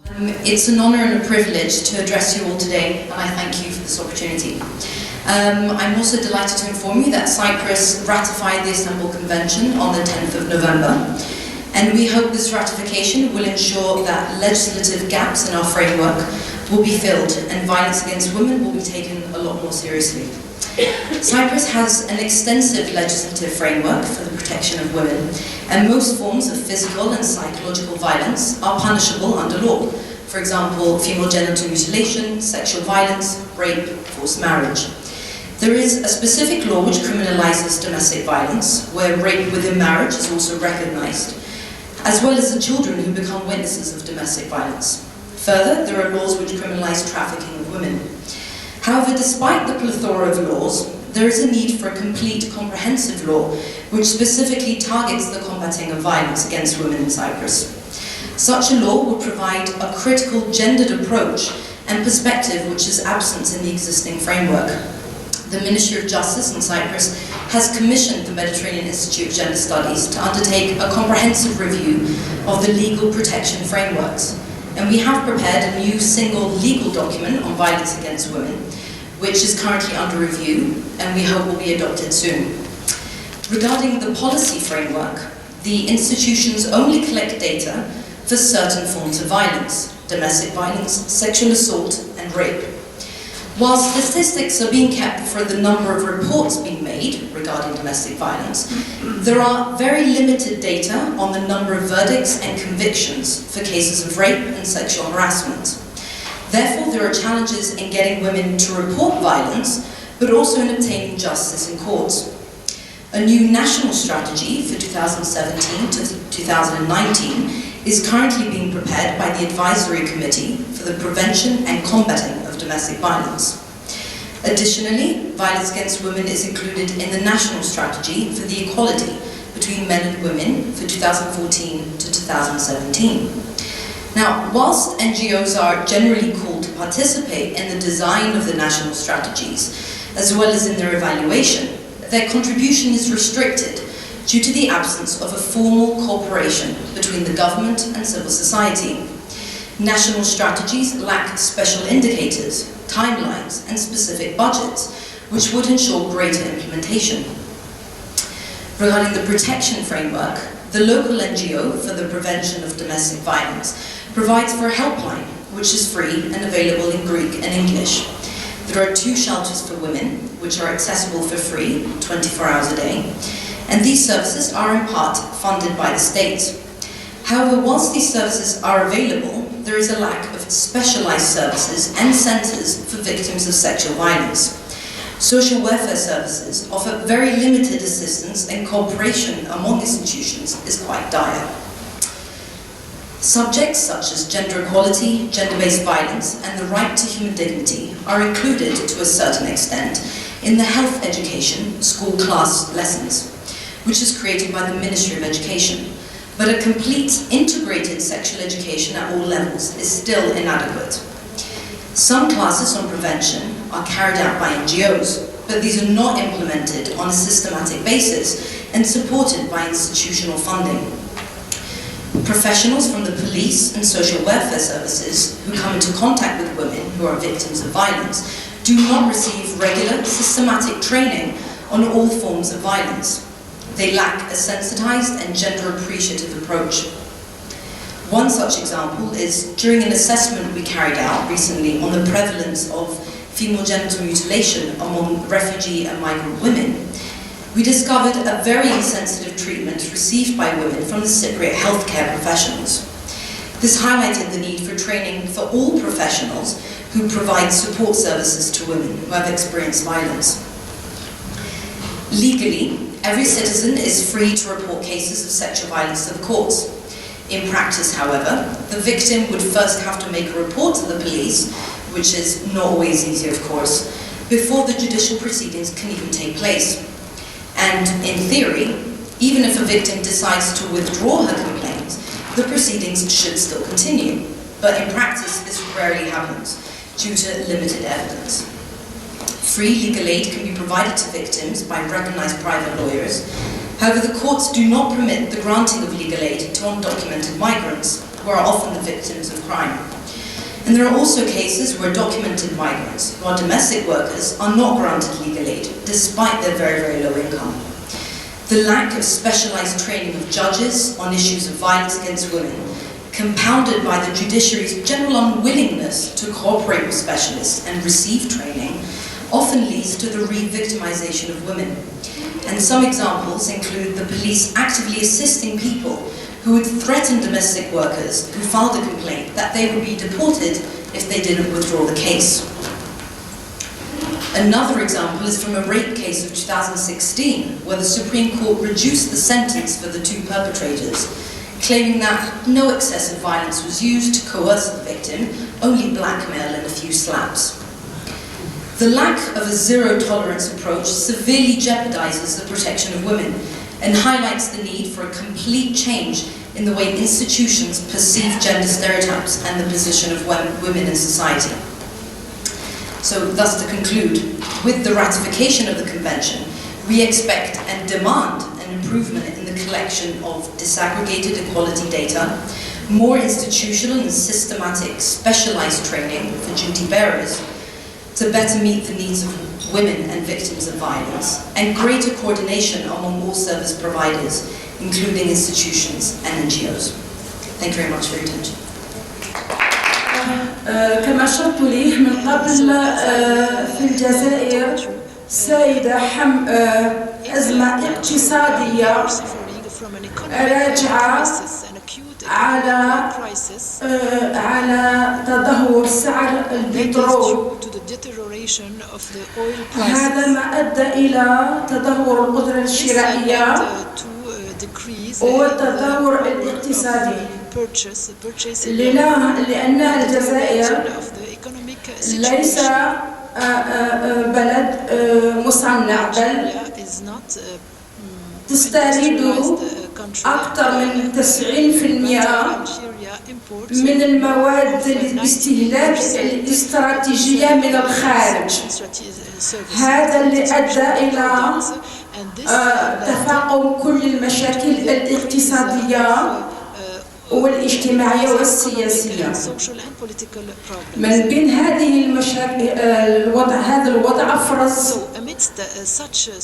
It's an honour and a privilege to address you all today, and I thank you for this opportunity. I'm also delighted to inform you that Cyprus ratified the Istanbul Convention on the 10th of November, and we hope this ratification will ensure that legislative gaps in our framework will be filled and violence against women will be taken a lot more seriously. Cyprus has an extensive legislative framework for the protection of women, and most forms of physical and psychological violence are punishable under law. For example, female genital mutilation, sexual violence, rape, forced marriage. There is a specific law which criminalizes domestic violence, where rape within marriage is also recognized, as well as the children who become witnesses of domestic violence. Further, there are laws which criminalize trafficking of women. However, despite the plethora of laws, there is a need for a complete, comprehensive law which specifically targets the combating of violence against women in Cyprus. Such a law will provide a critical gendered approach and perspective which is absent in the existing framework. The Ministry of Justice in Cyprus has commissioned the Mediterranean Institute of Gender Studies to undertake a comprehensive review of the legal protection frameworks. And we have prepared a new single legal document on violence against women, which is currently under review and we hope will be adopted soon. Regarding the policy framework, the institutions only collect data for certain forms of violence: domestic violence, sexual assault, and rape. While statistics are being kept for the number of reports being made regarding domestic violence, there are very limited data on the number of verdicts and convictions for cases of rape and sexual harassment. Therefore, there are challenges in getting women to report violence, but also in obtaining justice in courts. A new national strategy for 2017 to 2019 is currently being prepared by the Advisory Committee for the Prevention and Combating of Domestic Violence. Additionally, violence against women is included in the National Strategy for the Equality between Men and Women for 2014 to 2017. Now, whilst NGOs are generally called to participate in the design of the national strategies, as well as in their evaluation, their contribution is restricted due to the absence of a formal cooperation between the government and civil society. National strategies lack special indicators, timelines, and specific budgets, which would ensure greater implementation. Regarding the protection framework, the local NGO for the prevention of domestic violence provides for a helpline, which is free and available in Greek and English. There are 2 shelters for women, which are accessible for free, 24 hours a day, and these services are in part funded by the state. However, whilst these services are available, there is a lack of specialized services and centers for victims of sexual violence. Social welfare services offer very limited assistance, and cooperation among institutions is quite dire. Subjects such as gender equality, gender-based violence, and the right to human dignity are included to a certain extent in the health education school class lessons, which is created by the Ministry of Education. But a complete integrated sexual education at all levels is still inadequate. Some classes on prevention are carried out by NGOs, but these are not implemented on a systematic basis and supported by institutional funding. Professionals from the police and social welfare services who come into contact with women who are victims of violence do not receive regular, systematic training on all forms of violence. They lack a sensitized and gender-appreciative approach. One such example is during an assessment we carried out recently on the prevalence of female genital mutilation among refugee and migrant women. We discovered a very insensitive treatment received by women from the Cypriot healthcare professionals. This highlighted the need for training for all professionals who provide support services to women who have experienced violence. Legally, every citizen is free to report cases of sexual violence to the courts. In practice, however, the victim would first have to make a report to the police, which is not always easy, of course, before the judicial proceedings can even take place. And in theory, even if a victim decides to withdraw her complaint, the proceedings should still continue. But in practice, this rarely happens due to limited evidence. Free legal aid can be provided to victims by recognized private lawyers. However, the courts do not permit the granting of legal aid to undocumented migrants. who are often the victims of crime. And there are also cases where documented migrants, who are domestic workers, are not granted legal aid, despite their very, very low income. The lack of specialized training of judges on issues of violence against women, compounded by the judiciary's general unwillingness to cooperate with specialists and receive training, often leads to the re-victimization of women. And some examples include the police actively assisting people who would threaten domestic workers who filed a complaint that they would be deported if they didn't withdraw the case. Another example is from a rape case of 2016, where the Supreme Court reduced the sentence for the two perpetrators, claiming that no excessive violence was used to coerce the victim, only blackmail and a few slaps. The lack of a zero-tolerance approach severely jeopardizes the protection of women and highlights the need for a complete change in the way institutions perceive gender stereotypes and the position of women in society. So, thus to conclude, with the ratification of the Convention, we expect and demand an improvement in the collection of disaggregated equality data, more institutional and systematic specialized training for duty bearers, to better meet the needs of women and victims of violence, and greater coordination among all service providers, including institutions and NGOs. Thank you very much for your attention. كما أشرت لي من قبل في الجزائر سيدة أزمة اقتصادية راجعة على تدهور سعر البترول. هذا ما أدى إلى تدهور القدرة الشرائية والتدهور الاقتصادي. لأن الجزائر ليس بلد مصنع، بل تستورد أكثر من 90% من المواد الاستهلاك الاستراتيجية من الخارج. هذا اللي أدى إلى تفاقم كل المشاكل الاقتصادية والاجتماعية والسياسية. من بين هذه المشاكل هذا الوضع أفرز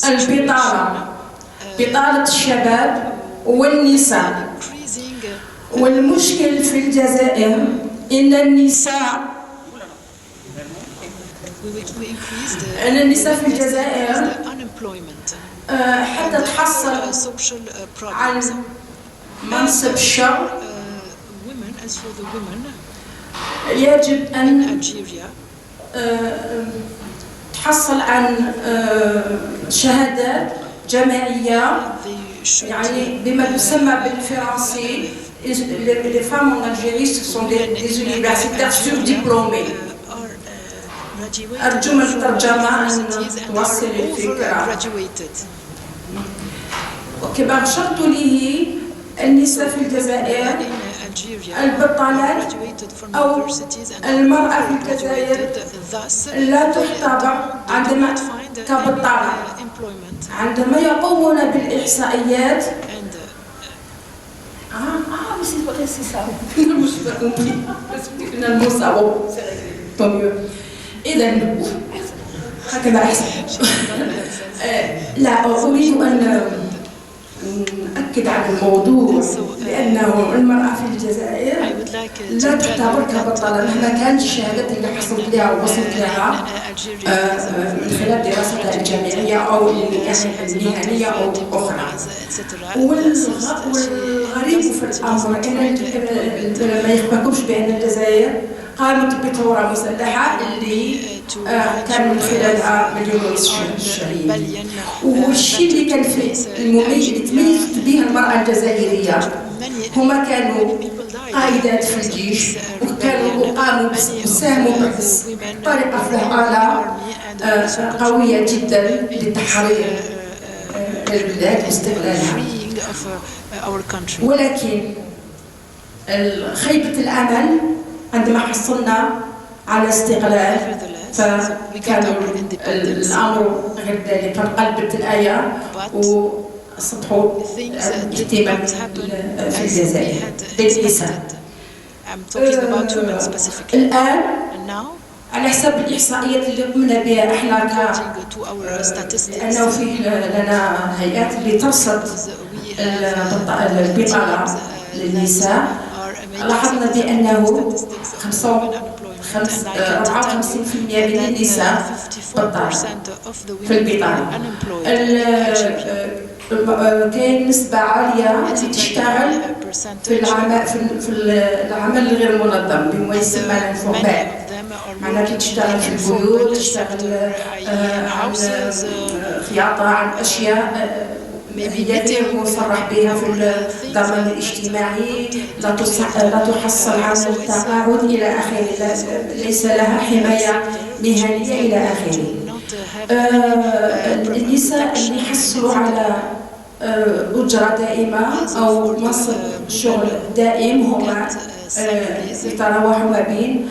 البطالة، بطالة الشباب والنساء. والمشكل في الجزائر إن النساء في الجزائر حتى تحصل على منصب الشغل يجب أن تحصل عن شهادات جامعية، يعني بما يسمى بالفرنسي les femmes en Algérie ce sont des universitaires surdiplômés. أرجو من الترجمة أن توصل الفكرة. وكما أشرت له النساء في الجزائر البطالات أو المرأة في الجزائر لا تعتبر عندما كبطالة. عندما يقومون بالإحصائيات إذن هكذا أحسن. لا أريد أن نأكد على الموضوع، لأنه المرأة في الجزائر لا تعتبر كبطالة مهما كانت الشهادات اللي حصلت لها ووصلت لها من خلال دراستها الجامعية أو المهنية أو أخرى. والغريب في الأمر أن ما يخبركمش بأن الجزائر قامت بثورة مسلحة اللي كان من خلالها 1.5 مليون شهيد. والشيء اللي كان في تميزت به المرأة الجزائرية هما كانوا قائدات في الجيش، وقاموا بساهموا بطريقة فعالة قوية جدا لتحرير البلاد واستقلالها. ولكن خيبة الأمل عندما حصلنا على استقلال فكان الأمر غير ذلك، فانقلبت الآية وسطحوا الاهتمام في الجزائر بالنساء. الآن على حسب الإحصائيات اللي قمنا بها احنا لأنه فيه لنا هيئات اللي ترصد البطالة للنساء، لاحظنا بأنه 54% من النساء بطالة في البطالة. كاين نسبة عالية تشتغل في العمل الغير منظم بما يسمى الانفورمال، معناتها تشتغل في البيوت، تشتغل عن خياطة، عن أشياء هي غير مصرح بها في الضمان الاجتماعي، لا تحصل على التقاعد إلى آخره، ليس لها حماية مهنية إلى آخره. النساء اللي يحصلوا على أجرة دائمة أو منصب شغل دائم هما يتراوحوا ما بين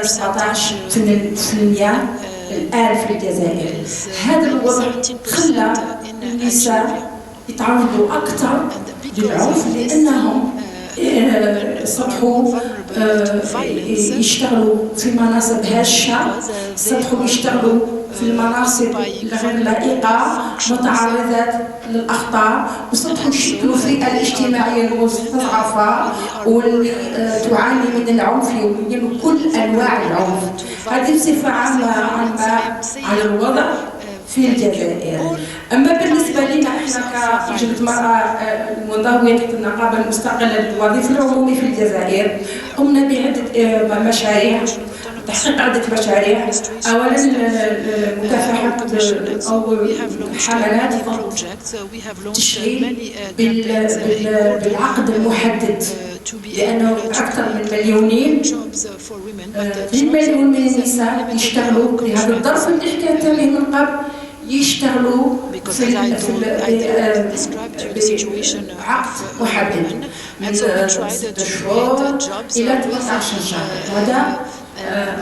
17% الآن في الجزائر. هذا الوضع خلى النساء يتعرضوا أكثر للعنف لأنهم صبحوا يشتغلوا في مناصب هشة، صبحوا يشتغلوا في المناصب غير لائقة، متعرضات للأخطار، وصبحوا يشكلوا في الاجتماعية المستضعفة واللي تعاني من العنف يوميا وكل أنواع العنف. هذه بصفة عامة على الوضع في الجزائر. أما بالنسبة لنا إحنا كجنة مرأة منضوية تحت النقابة المستقلة للوظيفة العمومية في الجزائر، قمنا بعدة مشاريع، تحقيق عدة مشاريع. أولا مكافحة أو حملات تشغيل بالعقد المحدد، لأنه أكثر من مليونين من النساء يشتغلوا في هذا الظرف اللي حكيت عليه من قبل، يشتغلوا في عقد محدد من 6 شهور إلى 12 شهر. وهذا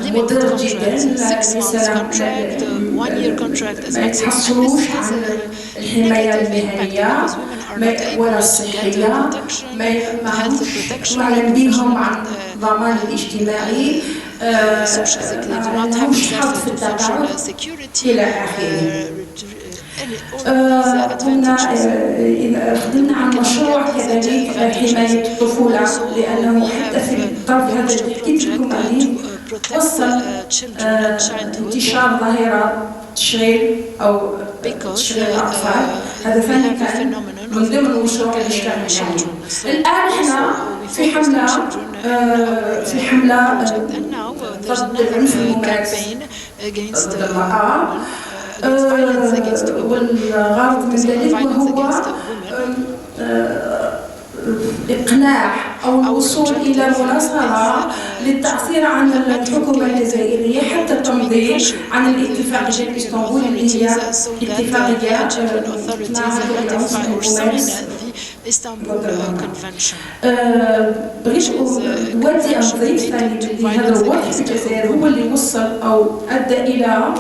مضر جدا. النساء ما يتحصلوش على الحماية المهنية ولا الصحية، ما معلم بهم عن الضمان الاجتماعي، ما لهمش حظ في التقاعد إلى آخره. كنا خدمنا عن مشروع كذلك حماية الطفولة، لأنه حتى في الظرف هذا اللي حكيت لكم عليه وصل انتشار ظاهرة تشغيل أو تشغيل الأطفال. هذا فعلا كان من ضمن المشروع اللي اشتغلنا عليه. الآن احنا في حملة ضد العنف الممارس ضد المرأة، والغرض من ذلك وهو إقناع أو الوصول إلى مناصرة للتأثير عن الحكومة الجزائرية حتى التمضي عن الاتفاقية الإسطنبول اللي هي اتفاقية مع العنف الممارس. بغيت نودي نضيف ثاني هذا الوضع في الجزائر هو اللي وصل أو أدى إلى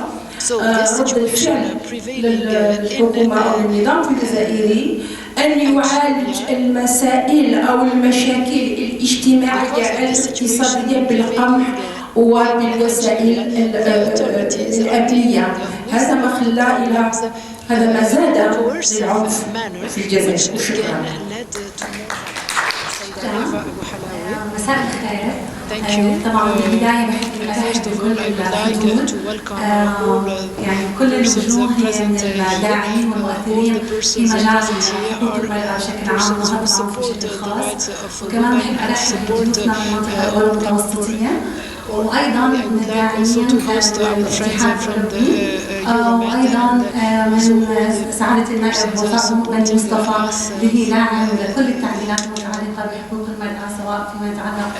رد الفعل للحكومة أو النظام الجزائري أن يعالج المسائل أو المشاكل الاجتماعية الاقتصادية بالقمح وبالوسائل الأمنية. هذا ما خلى إلى هذا ما زاد للعنف في الجزائر. شكرا. مساء الخير. طبعا بالبداية بحب أرحب بكل الحضور، يعني كل الوجوه هي من الداعمين والمؤثرين في مجال حقوق المرأة بشكل عام وهذا بشكل خاص، وكمان بحب أرحب بضيوفنا من المنطقة والمتوسطية، وأيضا من الداعمين الاتحاد الأوروبي، وأيضا من سعادة النائب وفاء بني مصطفى به داعم لكل التعديلات المتعلقة بحقوق المرأة سواء فيما يتعلق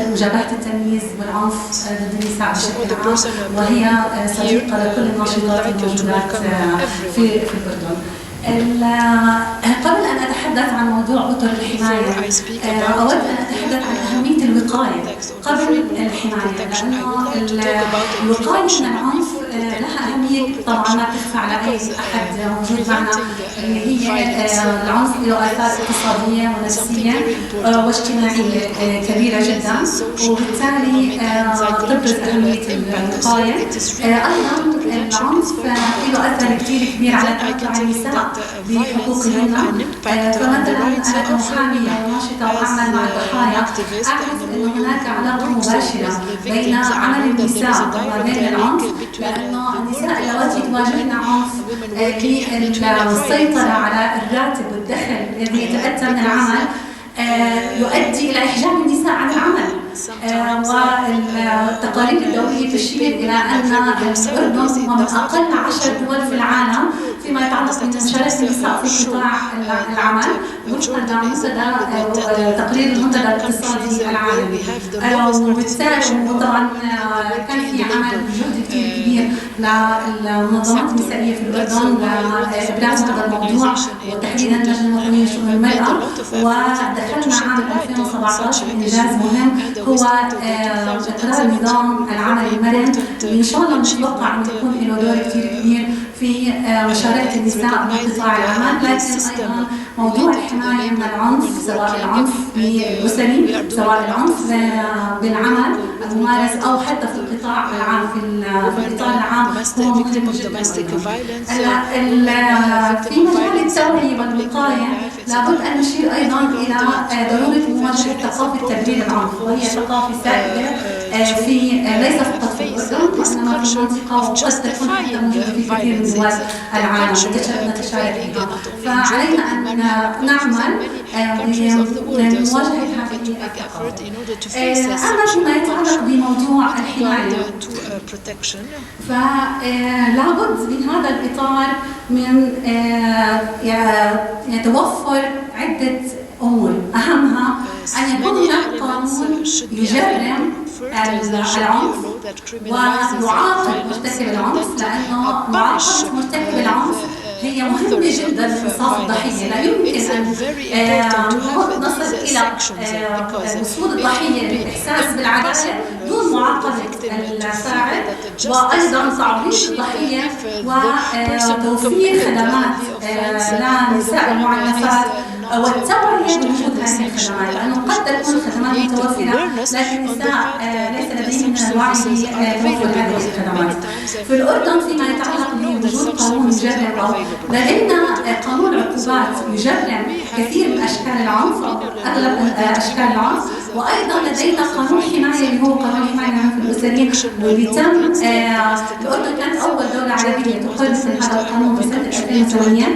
بمجابهة التمييز والعنف ضد النساء بشكل عام، وهي صديقة لكل الناشطات الموجودات في الأردن. قبل أن أتحدث عن موضوع أطر الحماية أود أن أتحدث عن أهمية الوقاية قبل الحماية، لأن الوقاية من العنف لها أهمية طبعا ما تخفى على أي أحد موجود معنا، اللي هي العنف له آثار اقتصادية ونفسية واجتماعية كبيرة جدا، وبالتالي تبرز أهمية الوقاية. أيضا العنف له أثر كثير كبير على تمتع النساء بحقوقهن. فمثلا أنا كمحامية وناشطة وأعمل مع الضحايا أعرف أن هناك علاقة مباشرة بين عمل النساء وبين العنف، لأنه النساء اللواتي تواجهن عنف للسيطرة على الراتب والدخل الذي يتأتى من العمل يؤدي إلى إحجام النساء عن العمل. والتقارير الدولية تشير إلى أن الأردن هو من أقل 10 دول في العالم فيما يتعلق بمشاركة النساء في قطاع العمل وفقا لمنتدى تقرير المنتدى الاقتصادي العالمي. وبالتالي طبعا كان في عمل جهد كثير كبير للمنظمات النسائية في الأردن لإبراز هذا الموضوع وتحديدا اللجنة الوطنية لشؤون المرأة، ودخلنا عام 2017 بإنجاز مهم هو إقرار نظام العمل المرن، إن شاء الله نتوقع أن يكون له دور كثير كبير في مشاركة النساء في قطاع العمل. لكن أيضا موضوع الحماية من العنف، سواء العنف الأسري سواء العنف بالعمل الممارس أو حتى في القطاع العام في الإطار العام هو مهم جدا. في مجال التوعية والوقاية لابد أن نشير أيضا إلى ضرورة مواجهة ثقافة تبرير العنف، وهي ثقافة سائدة ليس فقط في الأردن وإنما في المنطقة وقد تكون حتى موجودة في كثير من دول العالم نتشارك فيها. فعلينا أن نعمل لمواجهة هذه الثقافة. أما فيما يتعلق بموضوع الحماية فلابد من هذا الإطار من يتوفر عدة أمور، أهمها أن يكون هناك قانون يجرم العنف ويعاقب مرتكب العنف، لأنه معاقبة مرتكب العنف هي مهمة جدا لإنصاف الضحية. لا يمكن أن نصل إلى وصول الضحية للإحساس بالعدالة دون معاقبة الفاعل، وأيضا تعويض الضحية وتوفير خدمات للنساء المعنفات والتوعية بوجود هذه الخدمات، لأنه قد تكون الخدمات متوفرة لكن النساء ليس لديهم الوعي بوجود هذه الخدمات. في الأردن فيما يتعلق بوجود قانون يجرم أو لدينا قانون عقوبات يجرم كثير من أشكال العنف أو أغلب أشكال العنف، وأيضا لدينا قانون حماية اللي هو قانون حماية العنف الأسري، واللي تم الأردن كانت أول دولة عربية تقر مثل هذا القانون بسنة 2008،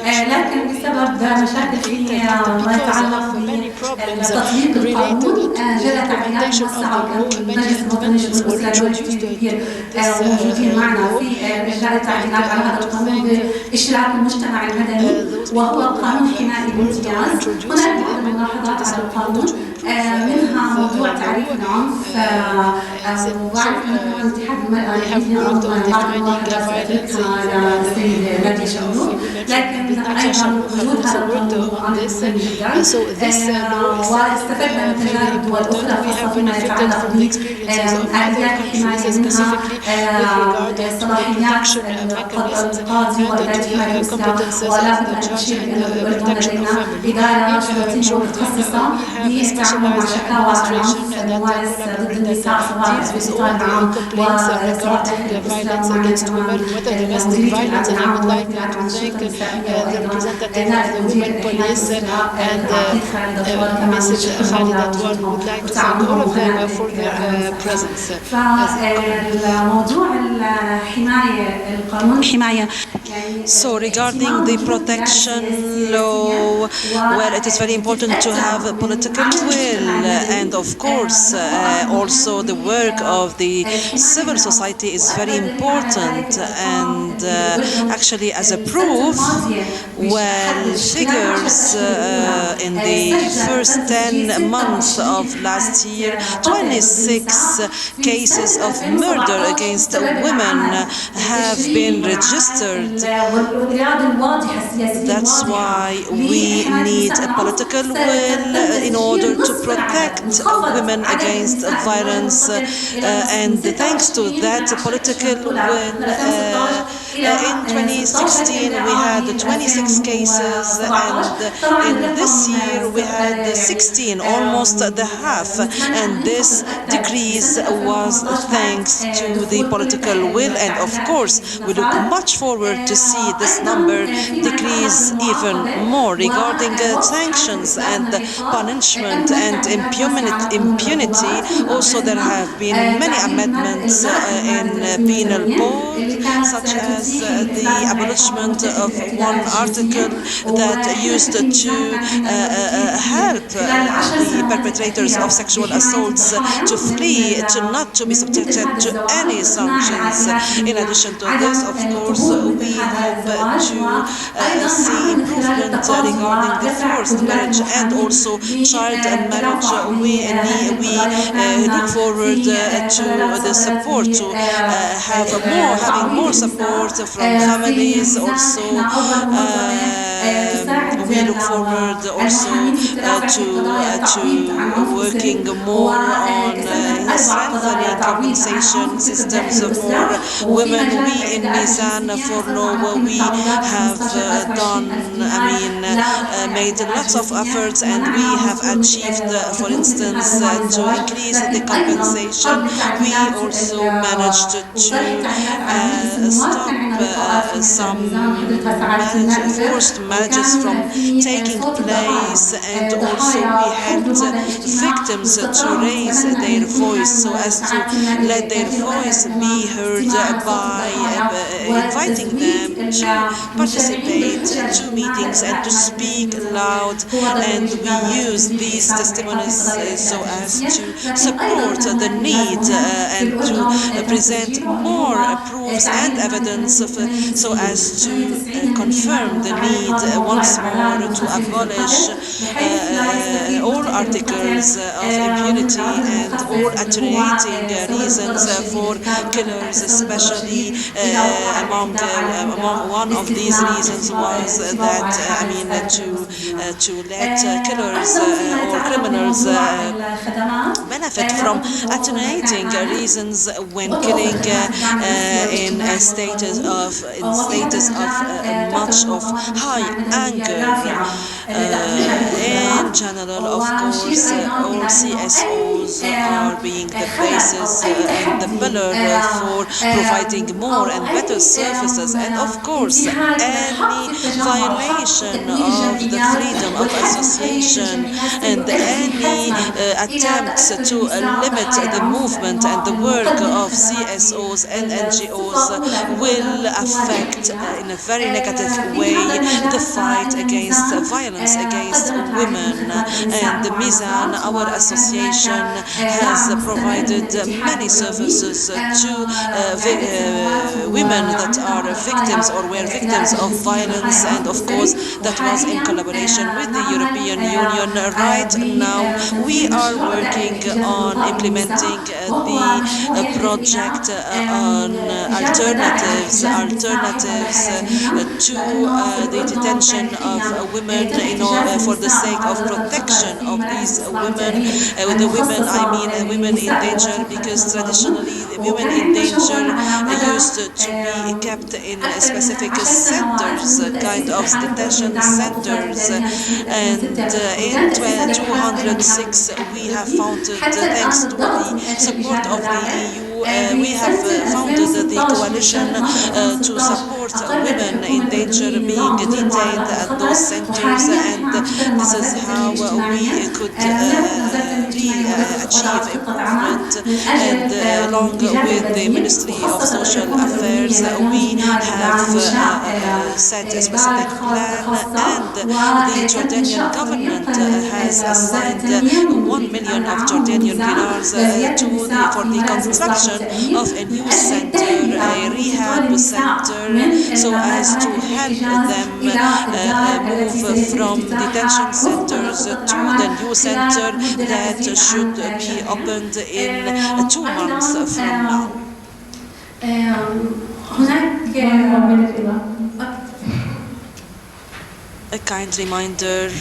لكن بسبب مشاكل ما يتعلق بتطبيق القانون جرت تعديلات موسعة، والمجلس الوطني للشؤون الأسرية كثير كبير موجودين معنا في إجراء التعديلات على هذا القانون بإشراك المجتمع المدني، وهو قانون حماية بامتياز. هناك بعض الملاحظات على القانون منها موضوع تعريف العنف، وبعرف أن اتحاد المرأة يمكن بعض الملاحظات سأتركها للسيد نادية شمرو، لكن أيضا وجود هذا القانون هو أمر مهم جدا. واستفدنا من تجارب دول أخرى خاصة فيما يتعلق بآليات الحماية، منها صلاحيات القاضي وإدارة حماية الإسلام. ولا بد أن أشير بأن بالأردن لدينا إدارة شرطية متخصصة للتعامل مع شكاوى العنف الممارس ضد النساء سواء في الإطار العام وسواء داخل الإسلام. ومعنا كمان مديرية الأمن العام والمديرية عن الشرطة النسائية، وأيضا نائب مدير الحماية الإسلام العقيد خالد أطوال كمان وتعاونهم فالموضوع الحماية القانون الحماية. So regarding the protection law, well, it is very important to have a political will, and of course also the work of the civil society is very important. And actually, as a proof, well, figures in the first 10 months of last year, 26 cases of murder against women have been registered. That's why we need a political will in order to protect women against violence, and thanks to that political will, in 2016 we had 26 cases, and in this year we had 16, almost the half, and this decrease was thanks to the political will, and of course we look much forward to see this number decrease even more. Regarding sanctions and punishment and impunity, also there have been many amendments in penal code, such as the abolishment of one article that used to help the perpetrators of sexual assaults to flee, not to be subjected to any sanctions. In addition to this, of course, we hope to see improvement regarding the forced marriage and also child marriage. We look forward to the support, to having more support from families. Also, we look forward also to working more on strengthening compensation systems for women. We in Mizan for Law, we have made lots of efforts, and we have achieved, for instance, to increase the compensation. We also managed to stop some forced marriages from taking place, and also we helped victims to raise their voice so as to let their voice be heard by inviting them to participate to meetings and to speak loud, and we use these testimonies so as to support the need and to present more proofs and evidence so as to confirm the need once more to abolish all articles of impunity and all attenuating reasons for killers, especially among one of these reasons was that to let killers or criminals benefit from attenuating reasons when killing in a status of much of high anger. In general, of course, all CSOs are being the basis and the pillar for providing more and better services, and of course any violation of the freedom of association and any attempts to limit the movement and the work of CSOs and NGOs will affect in a very negative way the fight against violence against women. And the Mizan, our association, has provided many services to women that are victims or were victims of violence, and of course that was in collaboration with the European Union. Right now we are working on implementing the project on alternatives to the detention of women for the sake of protection of these women. With the women, I mean women in danger, because traditionally women in danger used to be kept in specific centers, kind of detention centers, and in 206 we have founded, thanks to the support of the EU, we have founded the coalition to support women in danger being detained at those centers, and this is how we could achieve improvement. And along with the Ministry of Social Affairs, we have set a specific plan, and the Jordanian government has assigned 1 million of Jordanian dinars for the construction of a new center, a rehab center, so as to help them move from detention centers to the new center that should be opened in 2 months from now. A kind reminder to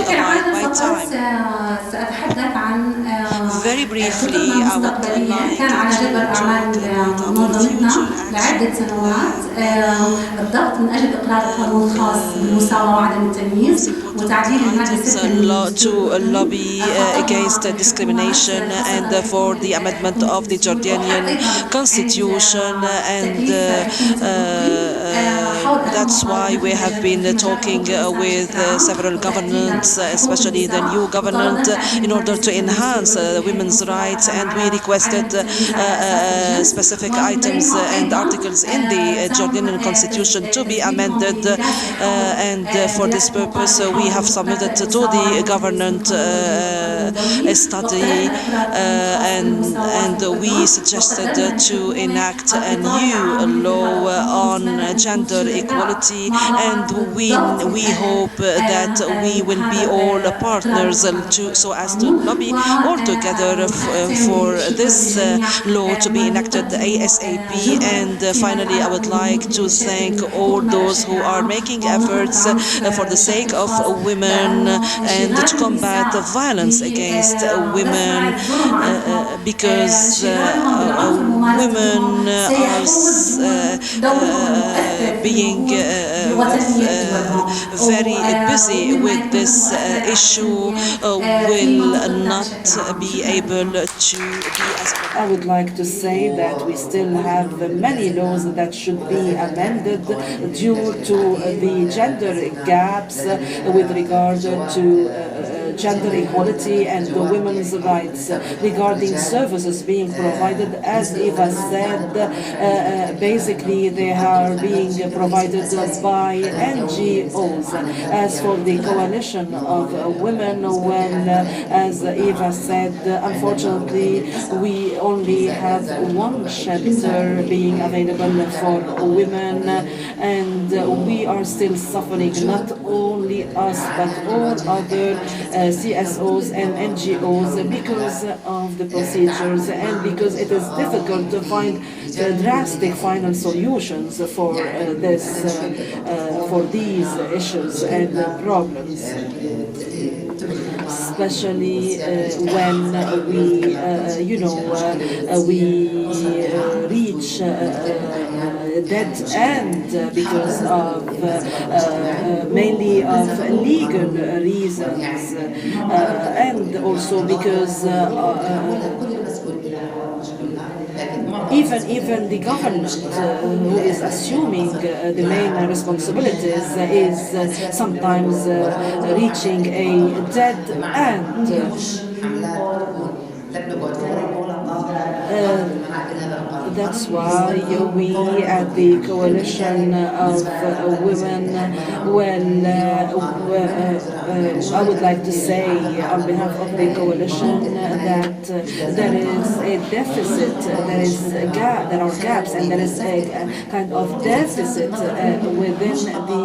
abide by time. Very briefly, I would like to talk about our future action. To lobby against discrimination and for the amendment of the Jordanian constitution, and that's why we have been talking with several governments, especially the new government, in order to enhance women's rights, and we requested specific items and articles in the Jordanian constitution to be amended, and for this purpose we have submitted to the government a study, and we suggested to enact a new law on gender equality, and we hope that we will be all partners so as to lobby all together for this law to be enacted ASAP. And finally, I would like to thank all those who are making efforts for the sake of women and to combat violence against women, because women are being very busy with this issue, will not be able to be as... I would like to say that we still have many laws that should be amended due to the gender gaps with regard to gender equality and the women's rights regarding services being provided. As Eva said, basically they are being provided by NGOs. As for the coalition of women, when, as Eva said, unfortunately we only have one shelter being available for women, and we are still suffering, not only us but all other CSOs and NGOs, because of the procedures and because it is difficult to find drastic final solutions for for these issues and problems, especially when we reach dead end because of mainly of legal reasons, and also because even the government who is assuming the main responsibilities is sometimes reaching a dead end. That's why we at the coalition of women, I would like to say on behalf of the coalition that there is a deficit, there are gaps, and there is a kind of deficit within the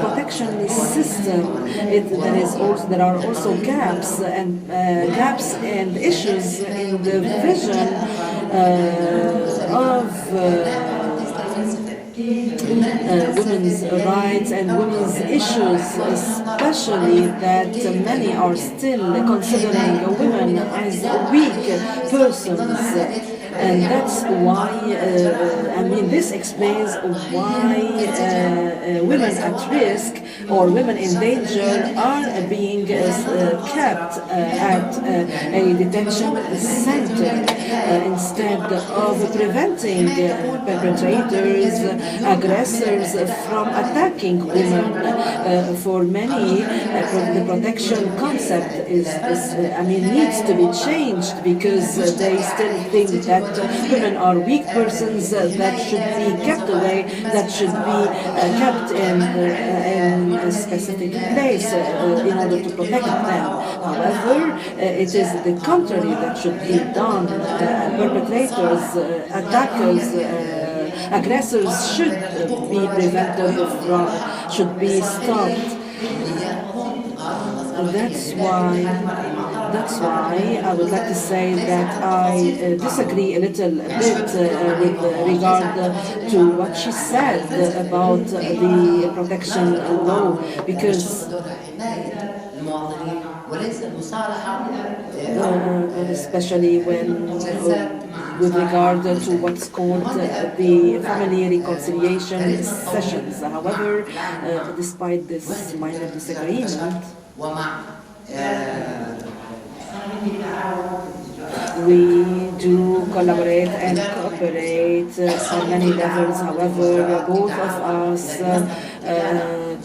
protection system. There are also gaps and issues in the vision of women's rights and women's issues, especially that many are still considering women as weak persons. And that's why, this explains why women at risk or women in danger are being kept at a detention center instead of preventing perpetrators, aggressors from attacking women. For many, the protection concept needs to be changed, because they still think that women are weak persons that should be kept away, that should be kept in a specific place in order to protect them. However, it is the contrary that should be done. Perpetrators, attackers, aggressors should be prevented from, should be stopped. That's why That's why I would like to say that I disagree a little bit with regard to what she said about the protection law, because especially when with regard to what's called the family reconciliation sessions. However, despite this minor disagreement, we do collaborate and cooperate on many levels. However, both of us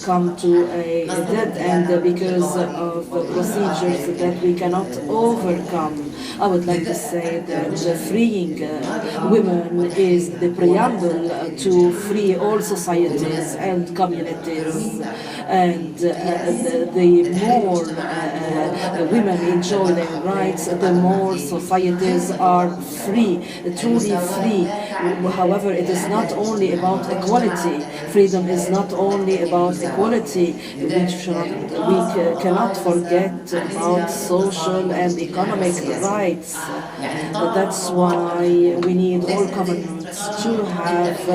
come to a dead end because of procedures that we cannot overcome. I would like to say that freeing women is the preamble to free all societies and communities. And the more women enjoy their rights, the more societies are free, truly free. However, it is not only about equality. Freedom is not only about equality. We cannot forget about social and economic rights. That's why we need all governments to have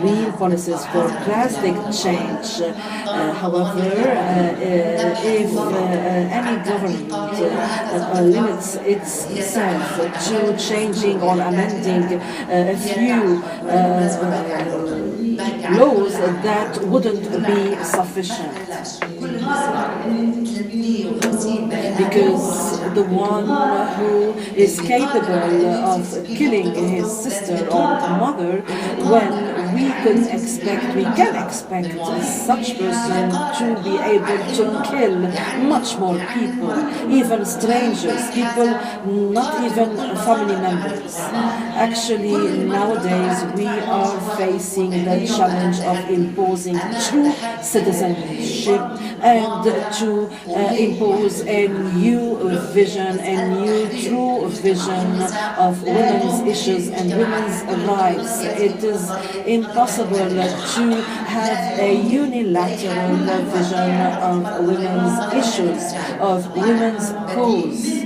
real policies for drastic change. However, if any government limits itself to changing or amending a few laws, that wouldn't be sufficient. Because the one who is capable of killing his sister or mother, when we can expect such person to be able to kill much more people, even strangers, people not even family members. Actually, nowadays we are facing the challenge of imposing true citizenship and to impose a new vision, a new true vision of women's issues and women's rights. It is impossible to have a unilateral vision of women's issues, of women's cause.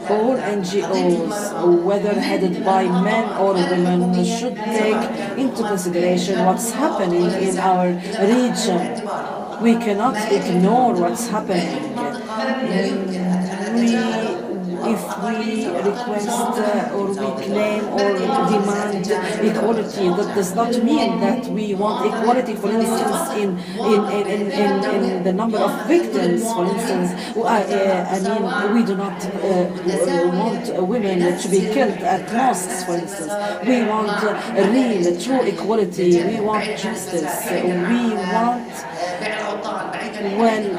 All NGOs, whether headed by men or women, should take into consideration what's happening in our region. We cannot ignore what's happening. If we request or we claim or demand equality, that does not mean that we want equality, for instance, in the number of victims, for instance. I mean, we do not want women to be killed at mosques, for instance. We want real, true equality. We want justice. We want, when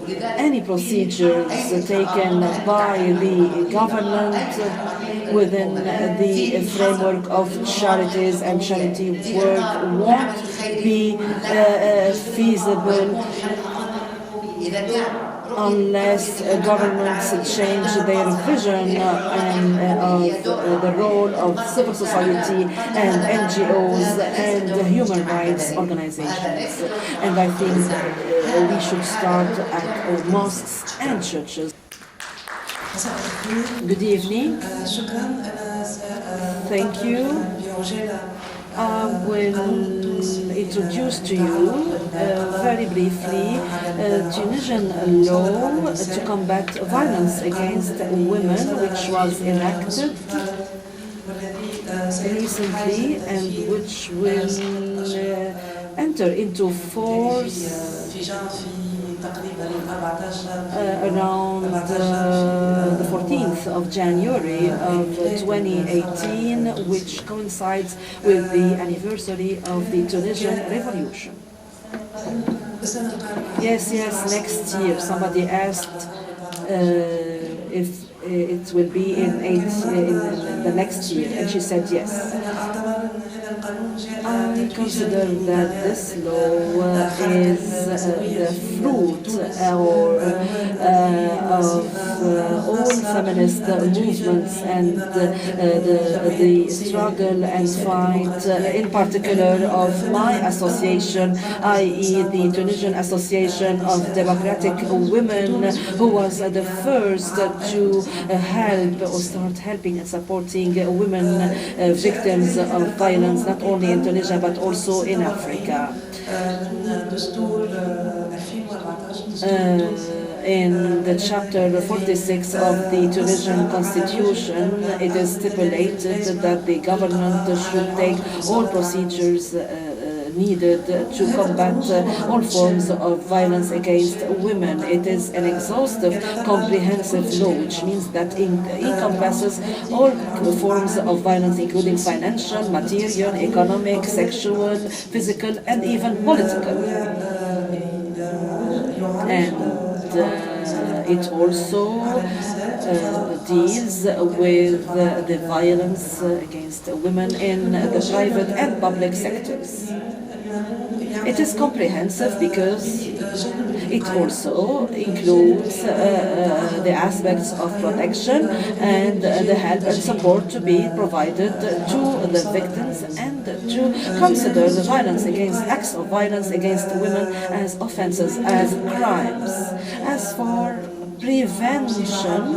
any procedures taken by the government within the framework of charities and charity work won't be feasible unless governments change their vision of the role of civil society and NGOs and human rights organizations. And I think we should start at mosques and churches. Good evening. Thank you. I will introduce to you very briefly Tunisian law to combat violence against women, which was enacted recently and which will enter into force around the 14th of January of 2018, which coincides with the anniversary of the Tunisian Revolution. Yes, next year. Somebody asked if it will be in the next year, and she said yes. I I consider that this law is the fruit of all feminist movements and the struggle and fight, in particular of my association, i.e. the Tunisian Association of Democratic Women, who was the first to help or start helping and supporting women victims of violence, not only in Tunisia but also in Africa. In the chapter 46 of the Tunisian constitution, it is stipulated that the government should take all procedures needed to combat all forms of violence against women. It is an exhaustive, comprehensive law, which means that it encompasses all forms of violence, including financial, material, economic, sexual, physical, and even political. And it also deals with the violence against women in the private and public sectors. It is comprehensive because it also includes the aspects of protection and the help and support to be provided to the victims, and to consider the acts of violence against women as offenses, as crimes. As for prevention,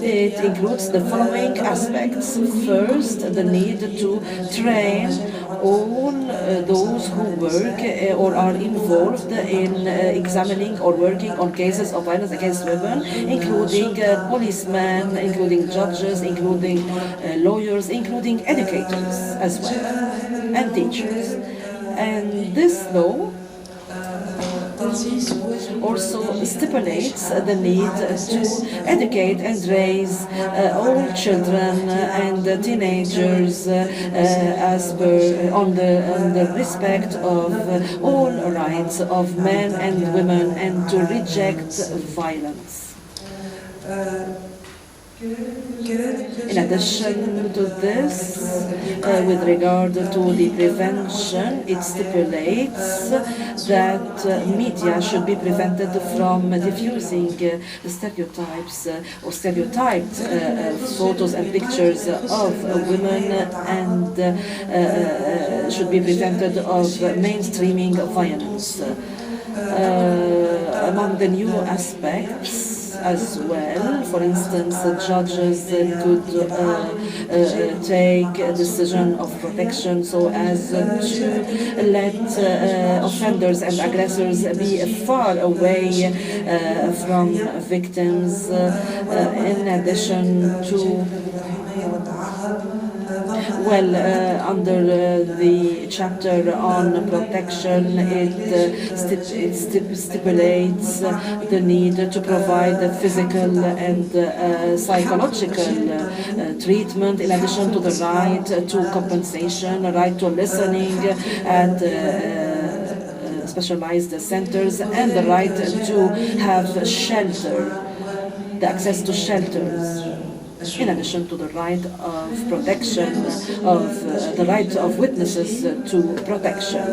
it includes the following aspects. First, the need to train all those who work or are involved in examining or working on cases of violence against women, including policemen, including judges, including lawyers, including educators as well, and teachers. And this law also stipulates the need to educate and raise all children and teenagers on the respect of all rights of men and women, and to reject violence. In addition to this, with regard to the prevention, it stipulates that media should be prevented from diffusing stereotypes or stereotyped photos and pictures of women, and should be prevented of mainstreaming violence. Among the new aspects as well, for instance, judges could take a decision of protection so as to let offenders and aggressors be far away from victims, in addition to under the chapter on protection, it stipulates the need to provide physical and psychological treatment, in addition to the right to compensation, a right to listening at specialized centers, and the right to have shelter, the access to shelters, in addition to the right of protection, of the right of witnesses to protection.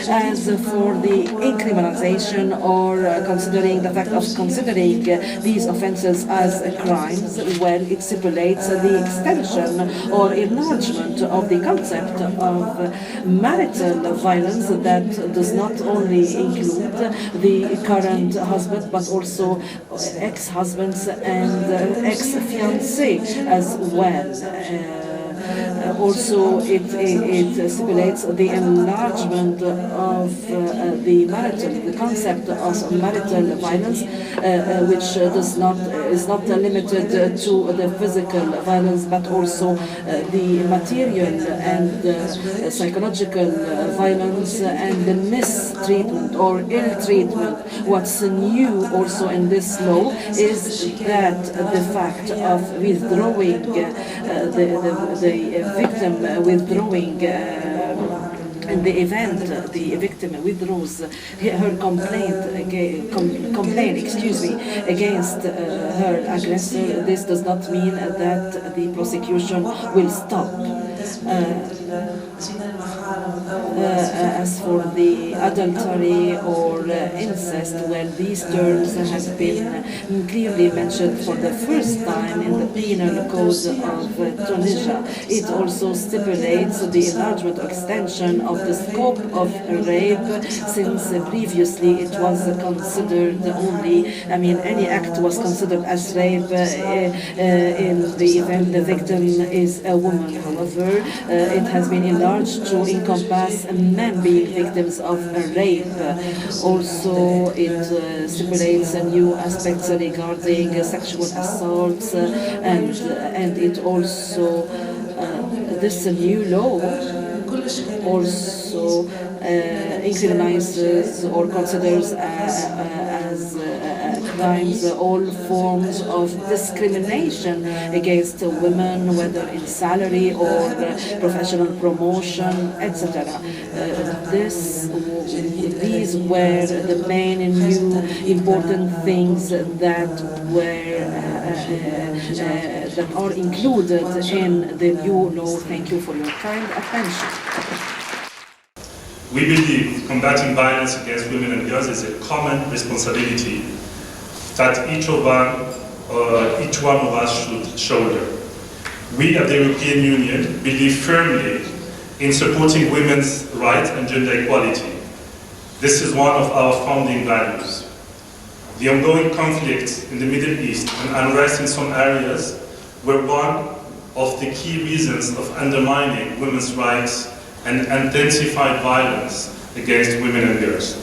As for the incriminalization, or considering the fact of considering these offenses as crimes, well, it stipulates the extension or enlargement of the concept of marital violence that does not only include the current husband but also ex-husbands and ex-fiancés as well. Also, it stipulates the enlargement of the concept of marital violence, which is not limited to the physical violence, but also the material and psychological violence and the mistreatment or ill-treatment. What's new also in this law is that the fact of withdrawing the victim withdrawing in the event the victim withdraws her complaint against her aggressor, this does not mean that the prosecution will stop. as for the adultery or incest, where these terms have been clearly mentioned for the first time in the Penal Code of Tunisia. It also stipulates the enlargement or extension of the scope of rape, since previously it was considered only, any act was considered as rape in the event the victim is a woman. However, it has been enlarged to encompass men being victims of rape. Also, it stipulates new aspects regarding sexual assaults, and it also, this new law also criminalizes or considers as crimes all forms of discrimination against women, whether in salary or professional promotion, etc. These were the main and new important things that were that are included in the new law. Thank you for your kind attention. We believe combating violence against women and girls is a common responsibility that each one of us should shoulder. We at the European Union believe firmly in supporting women's rights and gender equality. This is one of our founding values. The ongoing conflicts in the Middle East and unrest in some areas were one of the key reasons of undermining women's rights and intensified violence against women and girls.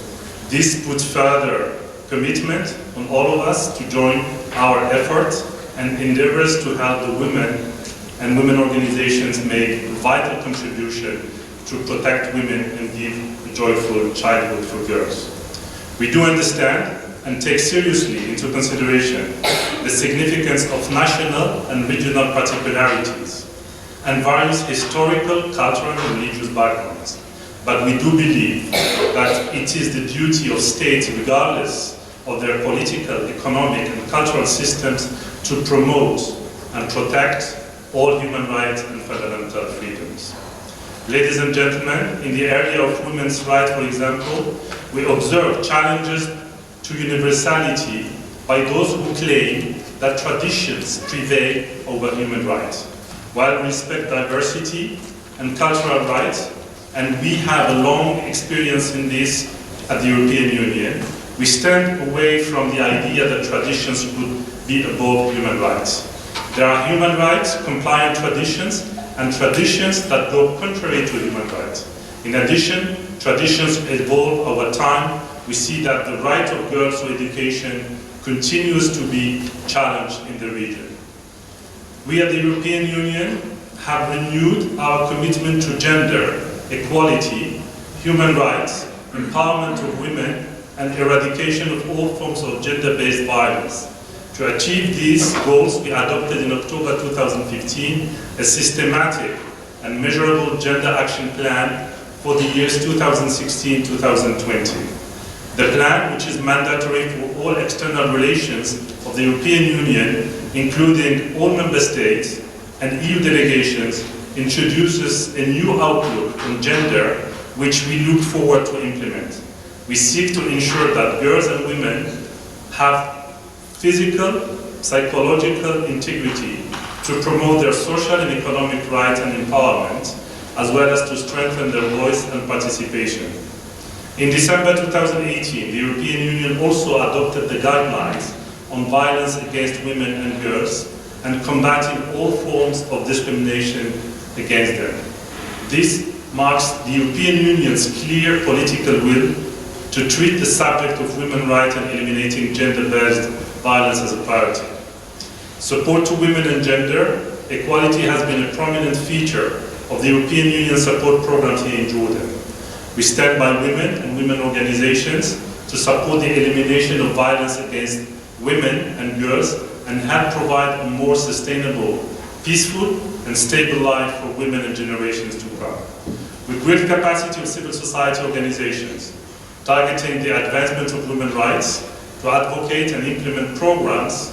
This puts further commitment on all of us to join our efforts and endeavors to help the women and women organizations make a vital contribution to protect women and give a joyful childhood for girls. We do understand and take seriously into consideration the significance of national and regional particularities and various historical, cultural, and religious backgrounds. But we do believe that it is the duty of states, regardless of their political, economic, and cultural systems, to promote and protect all human rights and fundamental freedoms. Ladies and gentlemen, in the area of women's rights, for example, we observe challenges to universality by those who claim that traditions prevail over human rights. While we respect diversity and cultural rights, and we have a long experience in this at the European Union, we stand away from the idea that traditions would be above human rights. There are human rights compliant traditions and traditions that go contrary to human rights. In addition, traditions evolve over time. We see that the right of girls to education continues to be challenged in the region. We at the European Union have renewed our commitment to gender equality, human rights, empowerment of women, and eradication of all forms of gender-based violence. To achieve these goals, we adopted in October 2015 a systematic and measurable gender action plan for the years 2016-2020. The plan, which is mandatory for all external relations of the European Union, including all member states and EU delegations, introduces a new outlook on gender, which we look forward to implement. We seek to ensure that girls and women have physical, psychological integrity to promote their social and economic rights and empowerment, as well as to strengthen their voice and participation. In December 2018, the European Union also adopted the guidelines on violence against women and girls and combating all forms of discrimination against them. This marks the European Union's clear political will to treat the subject of women's rights and eliminating gender-based violence as a priority. Support to women and gender equality has been a prominent feature of the European Union support programs here in Jordan. We stand by women and women organizations to support the elimination of violence against women and girls and help provide a more sustainable, peaceful, and stable life for women and generations to come. With great capacity of civil society organizations targeting the advancement of women's rights, to advocate and implement programs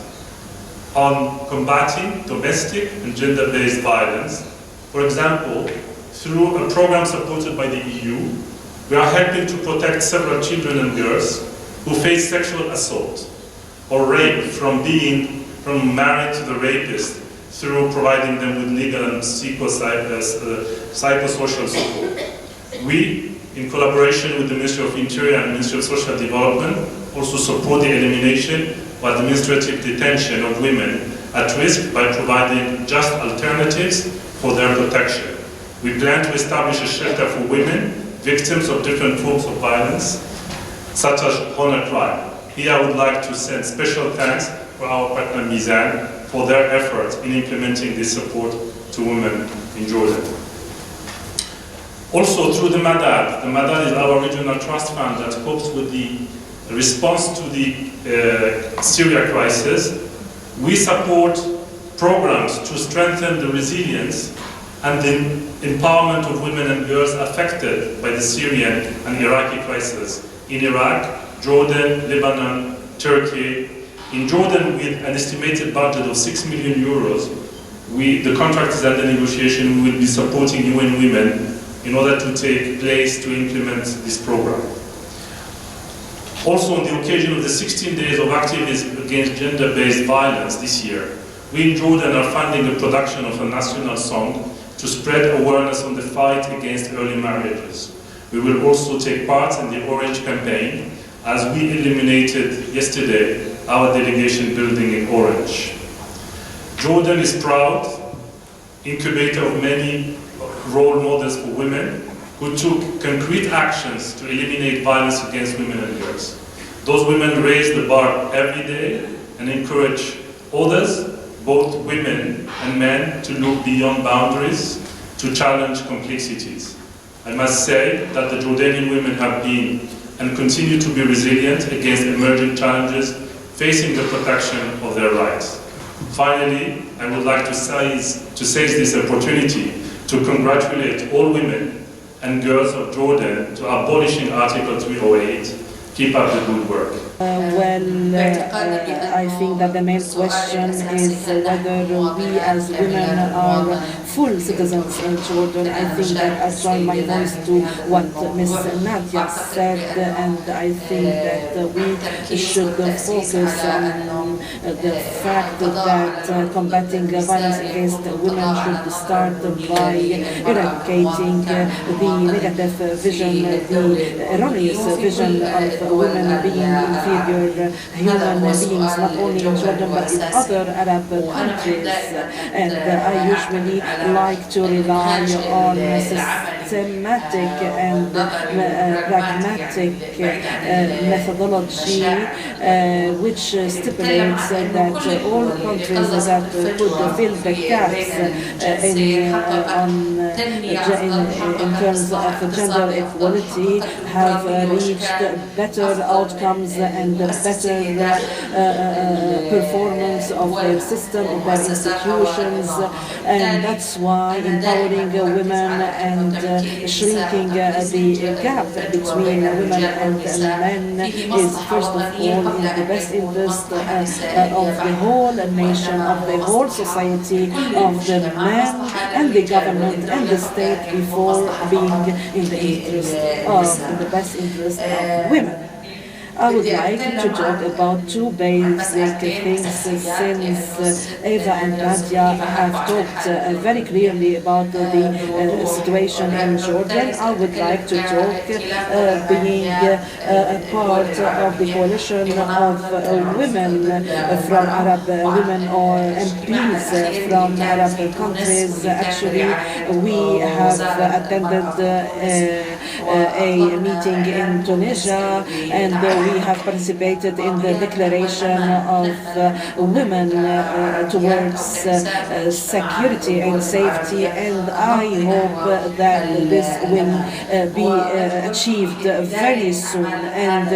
on combating domestic and gender-based violence. For example, through a program supported by the EU. We are helping to protect several children and girls who face sexual assault or rape from married to the rapist through providing them with legal and psychosocial support. We, in collaboration with the Ministry of Interior and Ministry of Social Development, also support the elimination of administrative detention of women at risk by providing just alternatives for their protection. We plan to establish a shelter for women, victims of different forms of violence, such as honor crime. Here I would like to send special thanks for our partner Mizan for their efforts in implementing this support to women in Jordan. Also through the Madad is our regional trust fund that copes with the response to the Syria crisis. We support programs to strengthen the resilience and the empowerment of women and girls affected by the Syrian and Iraqi crisis in Iraq, Jordan, Lebanon, Turkey. In Jordan, with an estimated budget of 6 million euros, the contract is under negotiation. We will be supporting UN Women in order to take place to implement this program. Also, on the occasion of the 16 days of activism against gender-based violence this year, we in Jordan are funding the production of a national song to spread awareness on the fight against early marriages. We will also take part in the Orange campaign as we eliminated yesterday our delegation building in Orange. Jordan is proud incubator of many role models for women who took concrete actions to eliminate violence against women and girls. Those women raise the bar every day and encourage others, both women and men, to look beyond boundaries, to challenge complexities. I must say that the Jordanian women have been and continue to be resilient against emerging challenges facing the protection of their rights. Finally, I would like to seize this opportunity to congratulate all women and girls of Jordan to abolishing Article 308. Keep up the good work. I think that the main question is whether we as women are full citizens in Jordan. I think that I join my voice to what Ms. Nadia said, and I think that we should focus on the fact that combating violence against women should start by eradicating the negative vision, the erroneous vision of women being inferior human beings, not only in Jordan but in other Arab countries. And I usually like to rely on systematic and pragmatic methodology which stipulates that all countries that could fill the gaps in terms of gender equality have reached better outcomes and better performance of their system, of their institutions, and that's why empowering women and shrinking the gap between women and men is first of all in the best interest of the whole nation, of the whole society, of the men and the government and the state before being in the best interest of women. I would like to talk about two basic things since Eva and Nadia have talked very clearly about the situation in Jordan. I would like to talk being a part of the coalition of women from Arab women or MPs from Arab countries. Actually, we have attended a meeting in Tunisia, and we have participated in the declaration of women towards security and safety, and I hope that this will be achieved very soon. And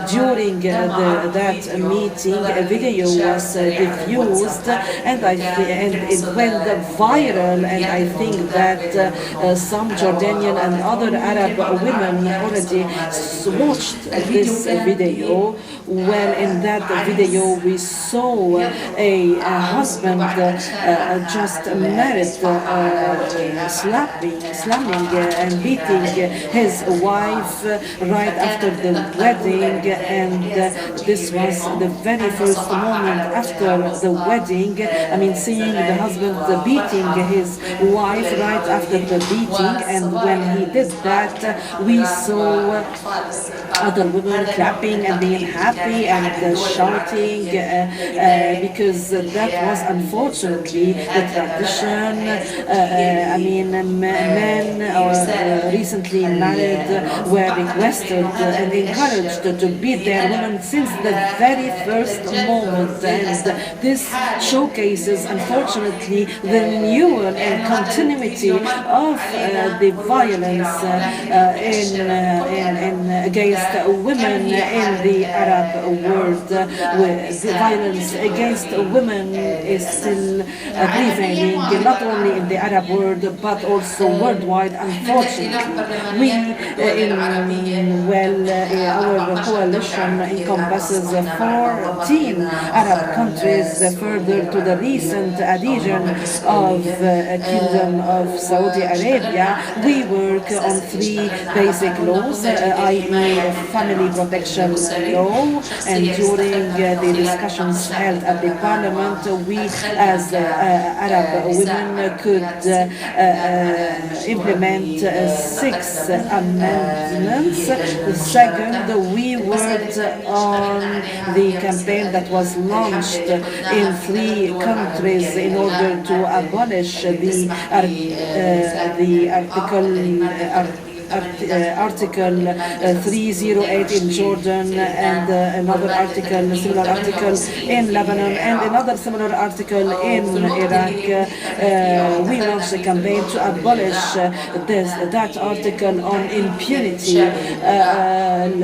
during that meeting, a video was diffused, and it went viral, and I think that some Jordanian and other Arab women already watched this video. video. Well, in that video we saw a husband just married slamming and beating his wife right after the wedding, and this was the very first moment after the wedding. I mean, seeing the husband beating his wife right after the beating, and when he did that, we saw other women clapping and being happy and shouting because that was unfortunately the tradition. I mean, men recently married were requested and encouraged to beat their women since the very first moment, and this showcases unfortunately the renewal and continuity of the violence against women in the Arab world. The violence against women is still prevailing, not only in the Arab world but also worldwide, unfortunately. Our coalition encompasses 14 Arab countries, further to the recent adhesion of Kingdom of Saudi Arabia. We work on 3 basic laws, i.e. family protection law, and during the discussions held at the parliament, we as Arab women could implement 6 amendments. Second, we worked on the campaign that was launched in 3 countries in order to abolish Article 308 in Jordan, and another similar article in Lebanon, and another similar article in Iraq. We launched a campaign to abolish that article on impunity, and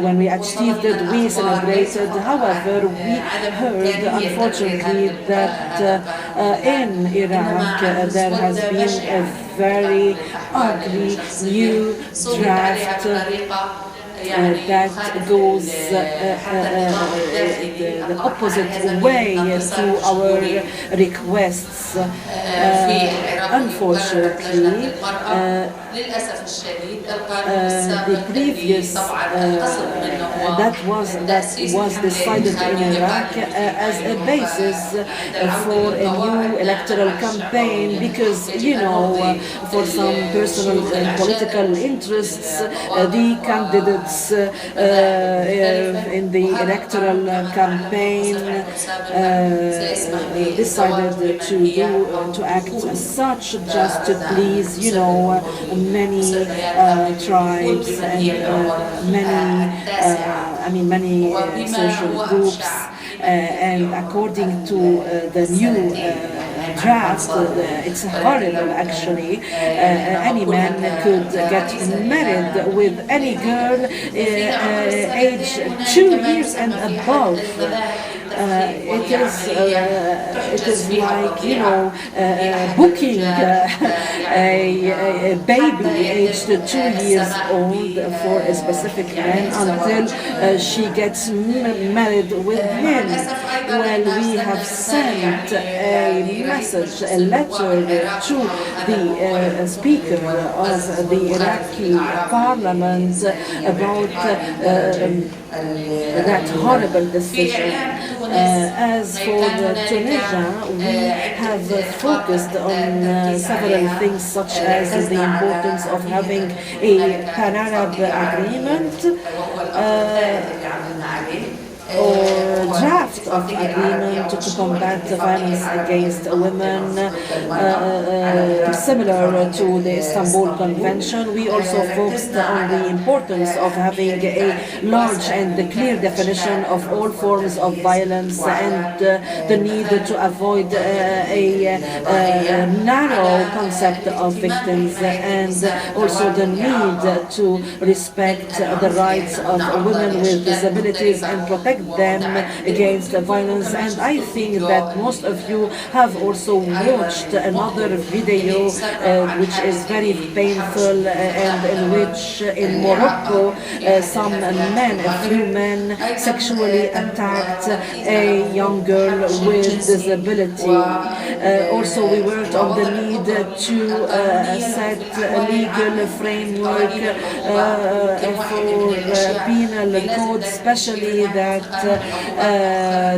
when we achieved it, we celebrated. However, we heard, unfortunately, that in Iraq there has been a very ugly new draft that goes the opposite way to our requests. Unfortunately, the previous that was decided in Iraq as a basis for a new electoral campaign, because for some personal and political interests, the candidates in the electoral campaign decided to act as such, just to please many tribes and many social groups, and according to the new draft, it's horrible actually. Any man could get married with any girl age 2 years and above. It is like booking a baby aged 2 years old for a specific man until she gets married with him. Well, we have sent a message, a letter to the Speaker of the Iraqi Parliament about that horrible decision. As for Tunisia, we have focused on several things, such as the importance of having a Pan-Arab agreement or draft of agreement to combat violence against women, similar to the Istanbul Convention. We also focused on the importance of having a large and clear definition of all forms of violence, and the need to avoid a narrow concept of victims, and also the need to respect the rights of women with disabilities and protect them against violence. And I think that most of you have also watched another video which is very painful and in which in Morocco some men, a few men sexually attacked a young girl with disability. Also we worked on the need to set a legal framework for penal code, especially that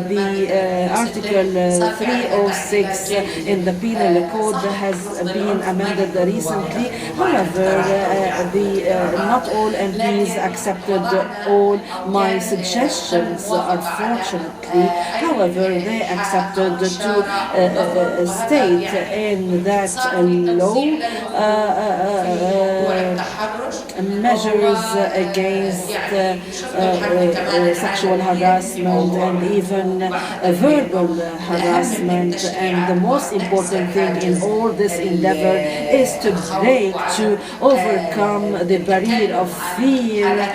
the Article 306 in the penal code has been amended recently. However, not all MPs accepted all my suggestions, unfortunately. However, they accepted to state in that law measures against sexual harassment and even verbal harassment. And the most important thing in all this endeavor is to overcome the barrier of fear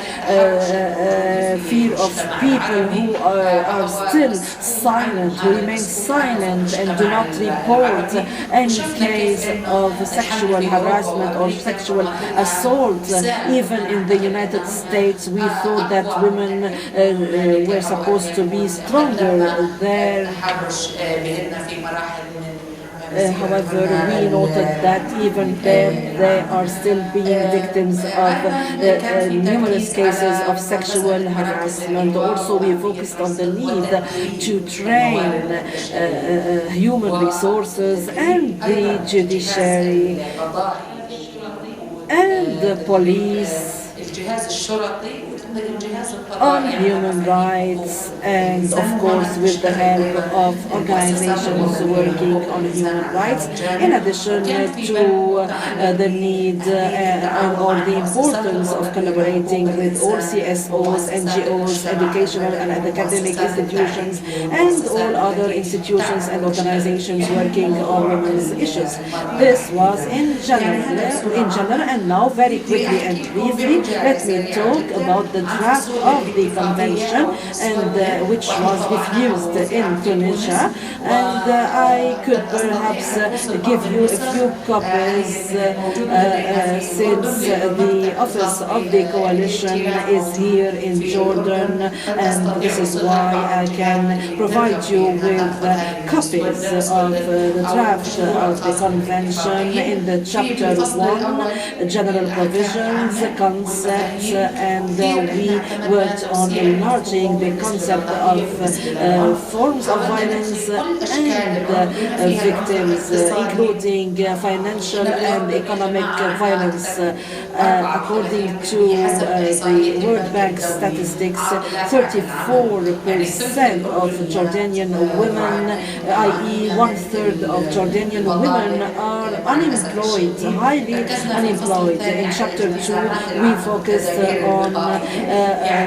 of people who are still silent, who remain silent and do not report any case of sexual harassment or sexual assault. Even in the United States, we thought that women were supposed to be stronger there. However, we noted that even there they are still being victims of numerous cases of sexual harassment. Also, we focused on the need to train human resources and the judiciary and the police on human rights, and of course with the help of organizations working on human rights, in addition to the need or the importance of collaborating with all CSOs, NGOs, educational and academic institutions, and all other institutions and organizations working on women's issues. This was in general, and now very quickly and briefly, let me talk about the draft of the convention, and which was refused in Tunisia. And I could perhaps give you a few copies since the office of the coalition is here in Jordan, and this is why I can provide you with copies of the draft of the convention in the chapter 1, general provisions, concepts, and we worked on enlarging the concept of forms of violence and victims, including financial and economic violence. According to the World Bank statistics, 34% of Jordanian women, i.e. 1/3 of Jordanian women, are unemployed, highly unemployed. In chapter 2, we focused on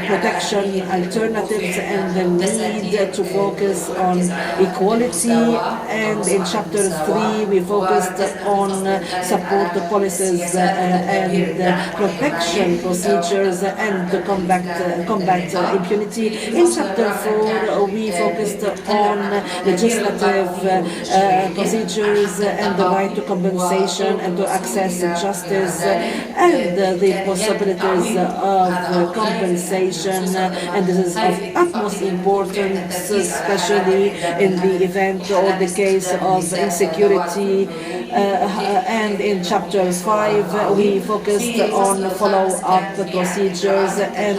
protection alternatives and the need to focus on equality, and in chapter 3 we focused on support policies and protection procedures and combat impunity. In chapter 4 we focused on legislative procedures and the right to compensation and to access justice and the possibilities of compensation, and this is of utmost importance, especially in the event or the case of insecurity. And in chapter 5 we focused on follow-up procedures and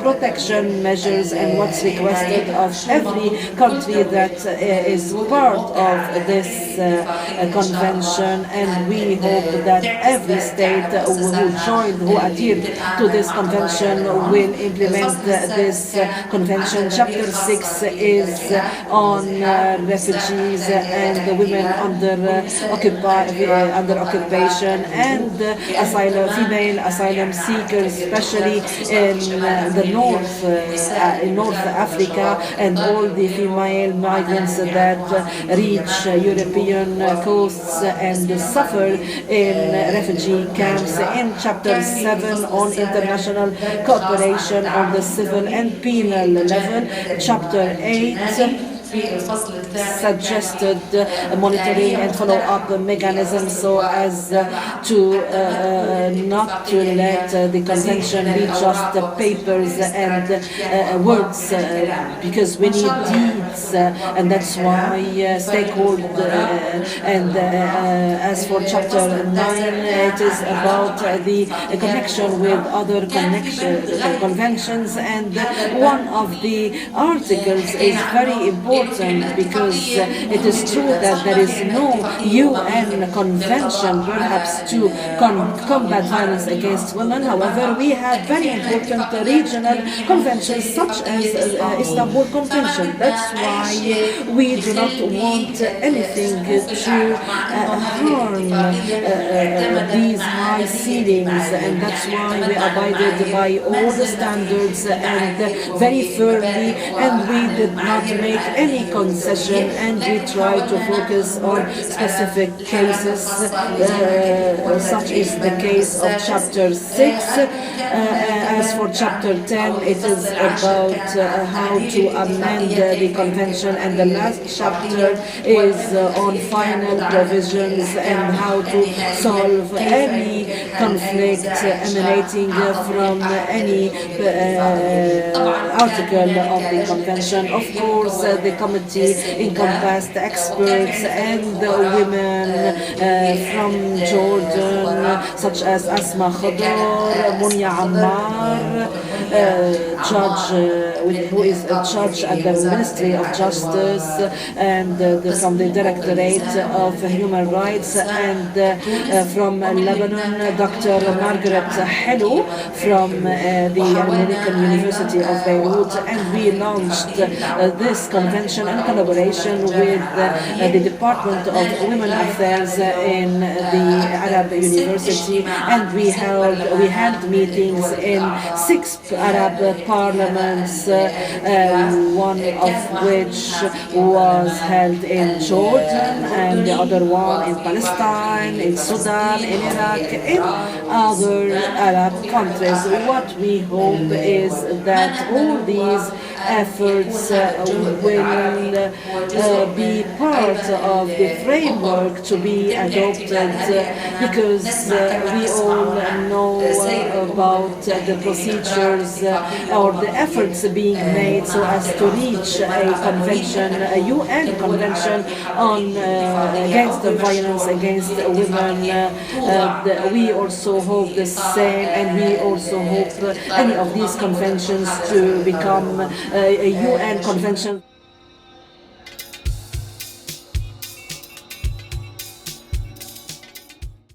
protection measures and what's requested of every country that is part of this convention, and we hope that every state who adhered to this convention will implement this convention. Chapter 6 is on refugees and the women under occupation and female asylum seekers, especially in the North Africa, and all the female migrants that reach European coasts and suffer in refugee camps. In chapter 7 on international cooperation on the civil and penal level. Chapter 8 suggested monitoring and follow-up mechanisms so as to not to let the convention be just papers and words, because we need deeds, and that's why stakeholder and as for chapter 9, it is about the connection with other conventions, and one of the articles is very important because it is true that there is no UN convention perhaps to combat violence against women. However, we have very important regional conventions such as Istanbul Convention. That's why we do not want anything to harm these high ceilings, and that's why we abided by all the standards and very firmly, and we did not make any concession, and we try to focus on specific cases, such is the case of chapter 6. As for chapter 10, it is about how to amend the convention, and the last chapter is on final provisions and how to solve any conflict emanating from any article of the convention. Of course, the committee encompassed experts and women from Jordan, such as Asma Khadr, Munya Ammar, judge who is a judge at the Ministry of Justice, and from the Directorate of Human Rights, and from Lebanon, Dr. Margaret Hello from the American University of Beirut, and we launched this convention in collaboration with the Department of Women Affairs in the Arab University, and we held meetings in 6 Arab parliaments, one of which was held in Jordan, and the other one in Palestine, in Sudan, in Iraq, in other Arab countries. What we hope is that all these efforts will be part of the framework to be adopted, because we all know about the procedures or the efforts being made so as to reach a convention, a UN convention on against the violence against women. We also hope the same, and we also hope any of these conventions to become a UN convention.